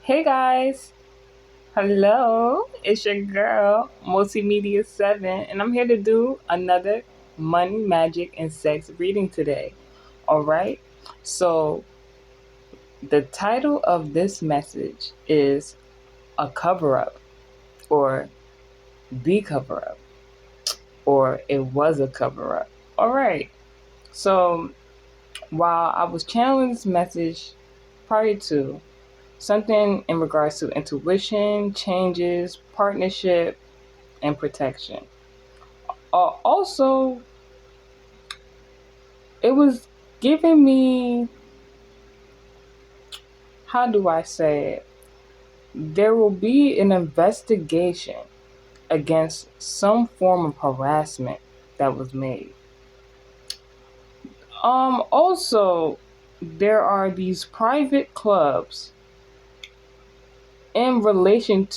Hey guys, hello, it's your girl, Multimedia 7, and I'm here to do another money, magic, and sex reading today. Alright, so the title of this message is A Cover Up, or The Cover Up, or It Was a Cover Up. Alright, so while I was channeling this message prior to, something in regards to intuition, changes, partnership, and protection. Also, it was giving me, how do I say it? There will be an investigation against some form of harassment that was made. Also, there are these private clubs in relations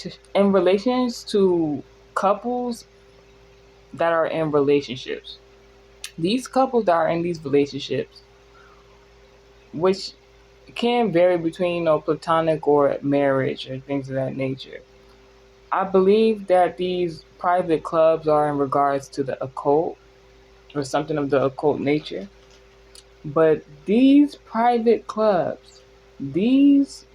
to couples that are in relationships. These couples that are in these relationships, which can vary between platonic or marriage or things of that nature. I believe that these private clubs are in regards to the occult or something of the occult nature. But these private clubs, these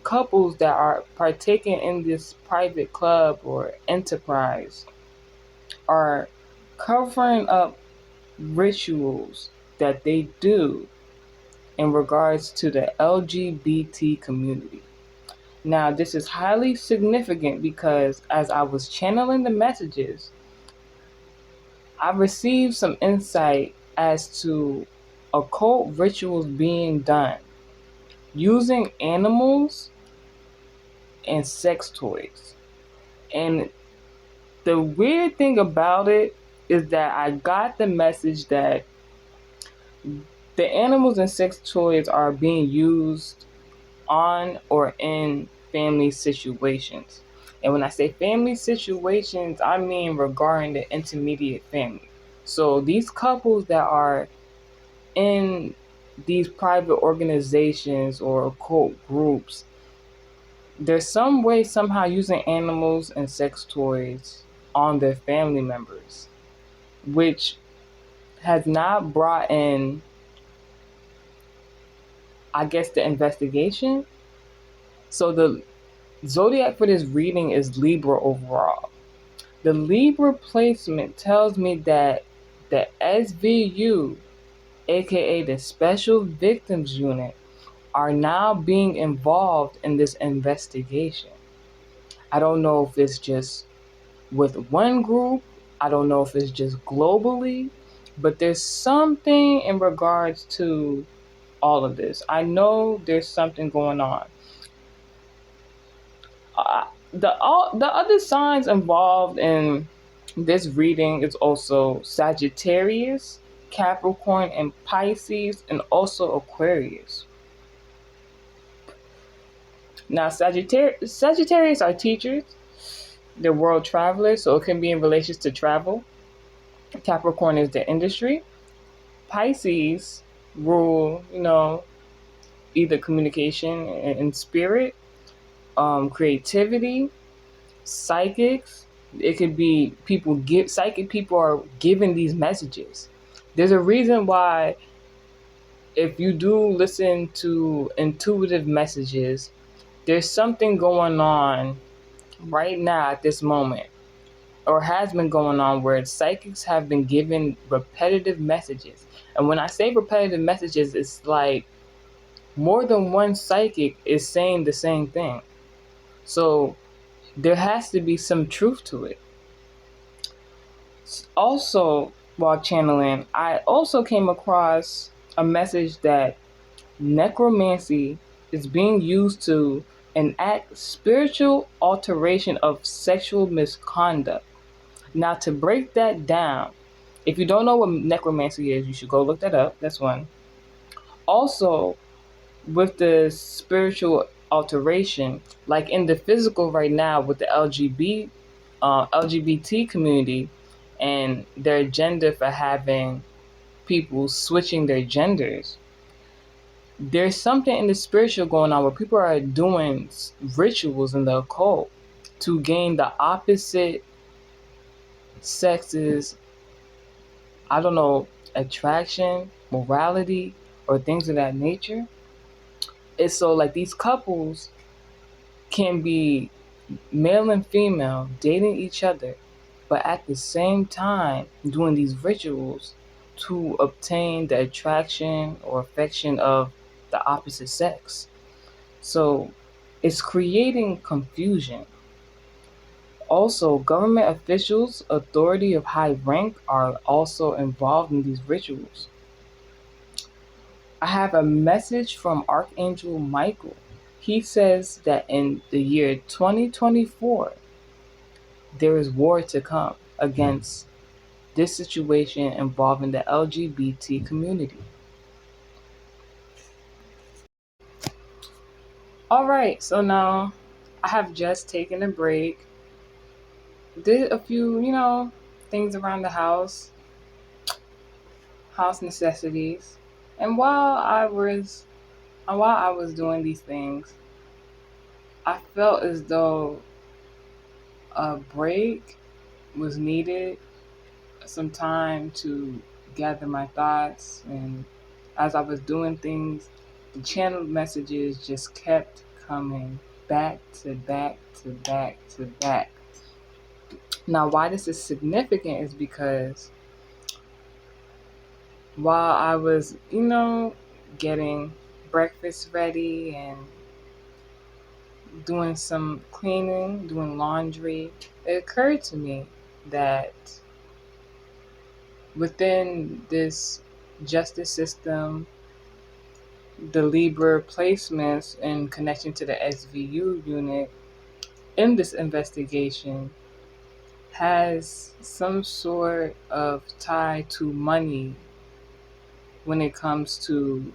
couples that are partaking in this private club or enterprise are covering up rituals that they do in regards to the LGBT community. Now, this is highly significant because as I was channeling the messages, I received some insight as to occult rituals being done using animals and sex toys. And the weird thing about it is that I got the message that the animals and sex toys are being used on or in family situations. And when I say family situations, I mean regarding the intermediate family. So these couples that are in these private organizations or occult groups, there's some way somehow using animals and sex toys on their family members, which has not brought in, I guess, the investigation. So the zodiac for this reading is Libra overall. The Libra placement tells me that the SVU, aka the Special Victims Unit, are now being involved in this investigation. I don't know if it's just with one group, I don't know if it's just globally, but there's something in regards to all of this. I know there's something going on. The other signs involved in this reading is also Sagittarius, Capricorn, and Pisces, and also Aquarius. Now, Sagittarius are teachers. They're world travelers, so it can be in relation to travel. Capricorn is the industry. Pisces rule, either communication and spirit, creativity, psychics. It could be psychic people are giving these messages. There's a reason why if you do listen to intuitive messages, there's something going on right now at this moment, or has been going on, where psychics have been given repetitive messages. And when I say repetitive messages, it's like more than one psychic is saying the same thing. So there has to be some truth to it. Also, while channeling, I also came across a message that necromancy is being used to enact spiritual alteration of sexual misconduct. Now, to break that down, if you don't know what necromancy is, you should go look that up. That's one. Also, with the spiritual alteration, like in the physical right now with the LGBT community and their agenda for having people switching their genders, there's something in the spiritual going on where people are doing rituals in the occult to gain the opposite sex's, I don't know, attraction, morality, or things of that nature. It's so like these couples can be male and female dating each other, but at the same time doing these rituals to obtain the attraction or affection of the opposite sex. So it's creating confusion. Also, government officials, authority of high rank, are also involved in these rituals. I have a message from Archangel Michael. He says that in the year 2024, there is war to come against this situation involving the LGBT community. All right, so now I have just taken a break, did a few, things around the house necessities, and while I was doing these things, I felt as though a break was needed, some time to gather my thoughts. And as I was doing things, the channeled messages just kept coming back to back to back to back. Now, why this is significant is because while I was, getting breakfast ready and doing some cleaning, doing laundry, it occurred to me that within this justice system, the Libra placements in connection to the SVU unit in this investigation has some sort of tie to money when it comes to,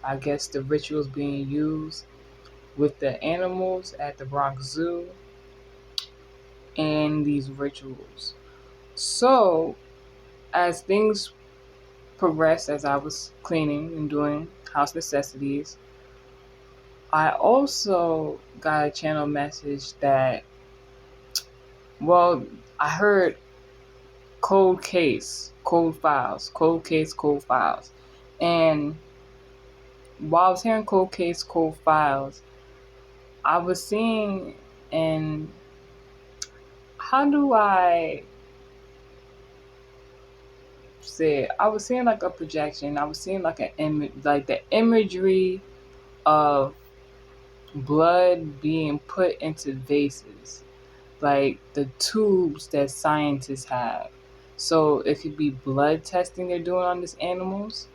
I guess, the rituals being used with the animals at the Bronx Zoo and these rituals. So, as things progressed, as I was cleaning and doing house necessities, I also got a channel message that, well, I heard cold case, cold files, cold case, cold files. And while I was hearing cold case, cold files, I was seeing, and how do I say it? I was seeing like a projection. I was seeing like an image, like the imagery of blood being put into vases, like the tubes that scientists have. So it could be blood testing they're doing on these animals.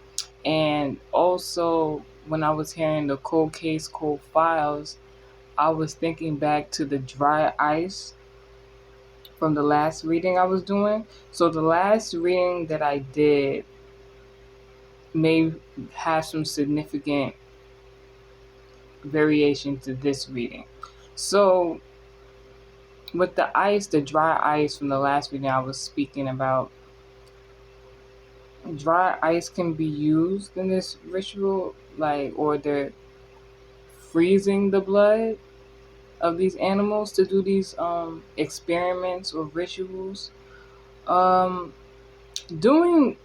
And also, when I was hearing the cold case, cold files, I was thinking back to the dry ice from the last reading I was doing. So the last reading that I did may have some significant variation to this reading. So with the ice, the dry ice from the last reading I was speaking about, dry ice can be used in this ritual, like, or they're freezing the blood of these animals to do these experiments or rituals. Um, doing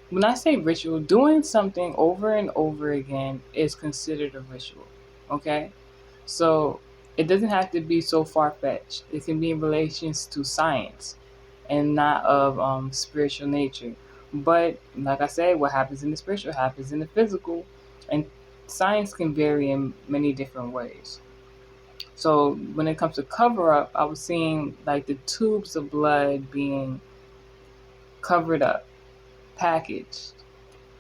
When I say ritual, doing something over and over again is considered a ritual. Okay, so it doesn't have to be so far fetched. It can be in relations to science and not of spiritual nature. But like I said, what happens in the spiritual happens in the physical, and science can vary in many different ways. So when it comes to cover up, I was seeing like the tubes of blood being covered up, packaged,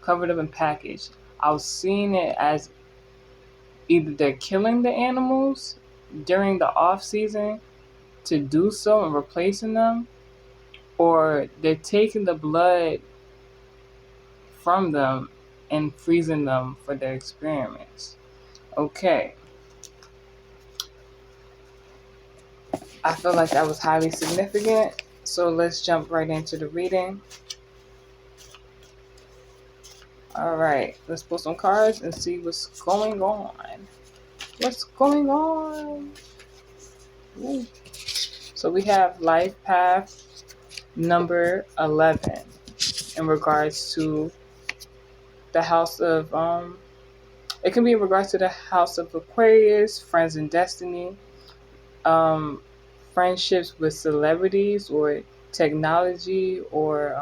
covered up and packaged. I was seeing it as either they're killing the animals during the off season to do so and replacing them, or they're taking the blood from them and freezing them for their experiments. Okay, I feel like that was highly significant. So let's jump right into the reading. All right, let's pull some cards and see what's going on. What's going on? Ooh. So we have life path number 11 in regards to the house of it can be in regards to the house of Aquarius, friends and destiny, friendships with celebrities or technology or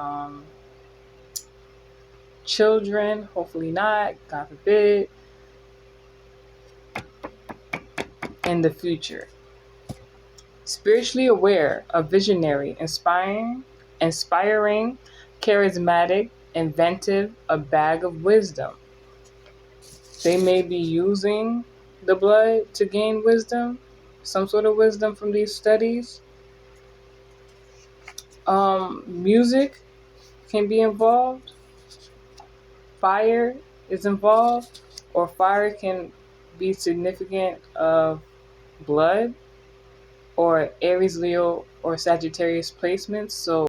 children, hopefully not, God forbid, in the future. Spiritually aware, a visionary, inspiring, charismatic, inventive, a bag of wisdom. They may be using the blood to gain wisdom, some sort of wisdom from these studies. Music can be involved. Fire is involved, or fire can be significant of blood or Aries, Leo, or Sagittarius placements. So